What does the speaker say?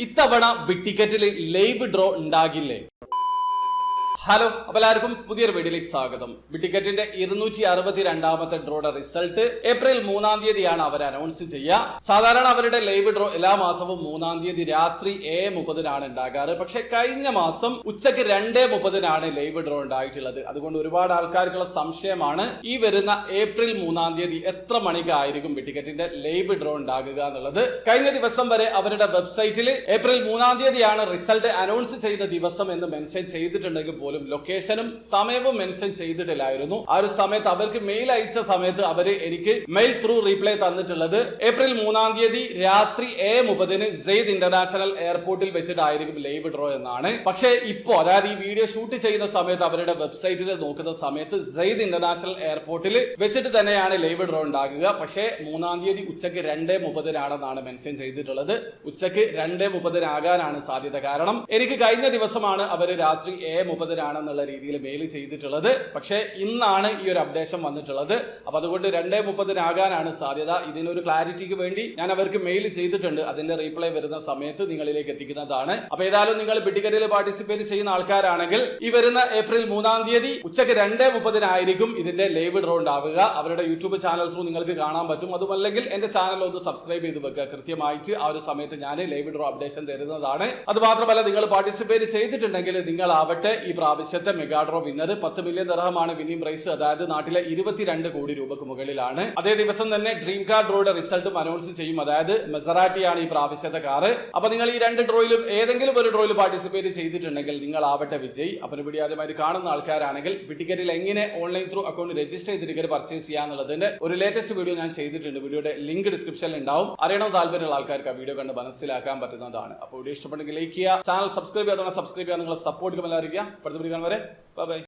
ഇത്തവണ ബിഗ് ടിക്കറ്റിൽ live draw ഉണ്ടാകില്ലേ? Hello, അപ്പോൾ എല്ലാവർക്കും പുതിയൊരു വീഡിയോയിലേക്ക് സ്വാഗതം. ബിഗ് ടിക്കറ്റിന്റെ 262ാമത്തെ ഡ്രോയുടെ റിസൾട്ട് ഏപ്രിൽ 3-ാം തീയതിയാണ് അവർ അനൗൺസ് ചെയ്യുക. സാധാരണ അവരുടെ ലൈവ് ഡ്രോ എല്ലാ മാസവും 3-ാം തീയതി രാത്രി 7:30 ഉണ്ടാകാറ്. പക്ഷെ കഴിഞ്ഞ മാസം ഉച്ചയ്ക്ക് 2:30 ലൈവ് ഡ്രോ ഉണ്ടായിട്ടുള്ളത്. അതുകൊണ്ട് ഒരുപാട് ആൾക്കാർക്കുള്ള സംശയമാണ് ഈ വരുന്ന ഏപ്രിൽ 3-ാം തീയതി എത്ര മണിക്കായിരിക്കും ബിഗ് ടിക്കറ്റിന്റെ ലൈവ് ഡ്രോ ഉണ്ടാകുക എന്നുള്ളത്. കഴിഞ്ഞ ദിവസം വരെ അവരുടെ വെബ്സൈറ്റിൽ ഏപ്രിൽ 3-ാം തീയതിയാണ് റിസൾട്ട് അനൗൺസ് ചെയ്ത ദിവസം എന്ന് മെൻഷൻ ചെയ്തിട്ടുണ്ടെങ്കിൽ പോലും ലൊക്കേഷനും സമയവും മെൻഷൻ ചെയ്തിട്ടില്ലായിരുന്നു. ആ ഒരു സമയത്ത് അവർക്ക് മെയിൽ അയച്ച സമയത്ത് അവര് എനിക്ക് മെയിൽ ത്രൂ റീപ്ലൈ തന്നിട്ടുള്ളത് ഏപ്രിൽ 3-ാം തീയതി രാത്രി 7:30 സെയ്ദ് ഇന്റർനാഷണൽ എയർപോർട്ടിൽ വെച്ചിട്ടായിരിക്കും ലൈവ് ഡ്രോ എന്നാണ്. പക്ഷേ ഇപ്പോ അതായത് ഈ വീഡിയോ ഷൂട്ട് ചെയ്യുന്ന സമയത്ത് അവരുടെ വെബ്സൈറ്റിൽ നോക്കുന്ന സമയത്ത് സെയ്ദ് ഇന്റർനാഷണൽ എയർപോർട്ടിൽ വെച്ചിട്ട് തന്നെയാണ് ലൈവ് ഡ്രോ ഉണ്ടാകുക. പക്ഷേ 3-ാം തീയതി ഉച്ചയ്ക്ക് 2:30 ആണെന്നാണ് മെൻഷൻ ചെയ്തിട്ടുള്ളത്. ഉച്ചയ്ക്ക് 2:30 ആകാനാണ് സാധ്യത. കാരണം എനിക്ക് കഴിഞ്ഞ ദിവസമാണ് അവര് രാത്രി 7:30 ആണെന്നുള്ള രീതിയിൽ മെയിൽ ചെയ്തിട്ടുള്ളത്. പക്ഷേ ഇന്നാണ് ഈ ഒരു അപ്ഡേഷൻ വന്നിട്ടുള്ളത്. അപ്പൊ അതുകൊണ്ട് 2:30 ആകാനാണ് സാധ്യത. ഇതിനൊരു ക്ലാരിറ്റിക്ക് വേണ്ടി ഞാൻ അവർക്ക് മെയിൽ ചെയ്തിട്ടുണ്ട്. അതിന്റെ റീപ്ലൈ വരുന്ന സമയത്ത് നിങ്ങളിലേക്ക് എത്തിക്കുന്നതാണ്. അപ്പൊ ഏതായാലും നിങ്ങൾ ബിഗ് ടിക്കറ്റിൽ പാർട്ടിസിപ്പേറ്റ് ചെയ്യുന്ന ആൾക്കാരാണെങ്കിൽ ഈ വരുന്ന ഏപ്രിൽ 3-ാം തീയതി ഉച്ചയ്ക്ക് 2:30 ആയിരിക്കും ഇതിന്റെ ലൈവ് ഡ്രോ ഉണ്ടാവുക. അവരുടെ യൂട്യൂബ് ചാനൽ ത്രൂ നിങ്ങൾക്ക് കാണാൻ പറ്റും. അതുമല്ലെങ്കിൽ എന്റെ ചാനൽ ഒന്ന് സബ്സ്ക്രൈബ് ചെയ്ത് വെക്കുക. കൃത്യമായിട്ട് ആ ഒരു സമയത്ത് ഞാൻ ലൈവ് ഡ്രോ അപ്ഡേഷൻ തരുന്നതാണ്. അത് മാത്രമല്ല നിങ്ങൾ പാർട്ടിസിപ്പേറ്റ് ചെയ്തിട്ടുണ്ടെങ്കിൽ നിങ്ങളാവട്ടെ ഈ പ്രാവശ്യത്തെ മെഗാ ഡ്രോ വിന്നർ. 10 മില്യൺ ദിർഹമാണ് വിന്നിംഗ് പ്രൈസ്. അതായത് നാട്ടിലെ 22 കോടി രൂപക്ക് മുകളിലാണ്. അതേ ദിവസം തന്നെ ഡ്രീം കാർ ഡ്രോയുടെ റിസൾട്ടും അനൗൺസ് ചെയ്യും. അതായത് മെസറാട്ടിയാണ് ഈ പ്രാവശ്യത്തെ കാറ്. അപ്പൊ നിങ്ങൾ ഈ 2 ഡ്രോയിലും ഏതെങ്കിലും ഒരു ഡ്രോയിൽ പാർട്ടിസിപ്പേറ്റ് ചെയ്തിട്ടുണ്ടെങ്കിൽ നിങ്ങളാവട്ടെ വിജയ്. അപ്പൊ വീഡിയോ ആദ്യമായി കാണുന്ന ആൾക്കാരാണെങ്കിൽ ബിഗ് ടിക്കറ്റിൽ എങ്ങനെ ഓൺലൈൻ ത്രൂ അക്കൗണ്ട് രജിസ്റ്റർ ചെയ്ത് ടിക്കറ്റ് പർച്ചേസ് ചെയ്യാന്നുള്ളതിന്റെ ഒരു ലേറ്റസ്റ്റ് വീഡിയോ ഞാൻ ചെയ്തിട്ടുണ്ട്. വീഡിയോയുടെ ലിങ്ക് ഡിസ്ക്രിപ്ഷനിൽ ഉണ്ടാവും. അറിയണം താല്പര്യമുള്ള ആൾക്കാർക്ക് ആ വീഡിയോ കണ്ട് മനസ്സിലാക്കാൻ പറ്റുന്നതാണ്. അപ്പോൾ വീഡിയോ ഇഷ്ടപ്പെട്ടെങ്കിൽ ലൈക്ക് ചെയ്യുക, ചാനൽ സബ്സ്ക്രൈബ് ചെയ്യാതെ സബ്സ്ക്രൈബ് ചെയ്യാൻ നിങ്ങളെ സപ്പോർട്ട് എല്ലാവരും. അടുത്ത വീഡിയോ കാണും വരെ ബൈ.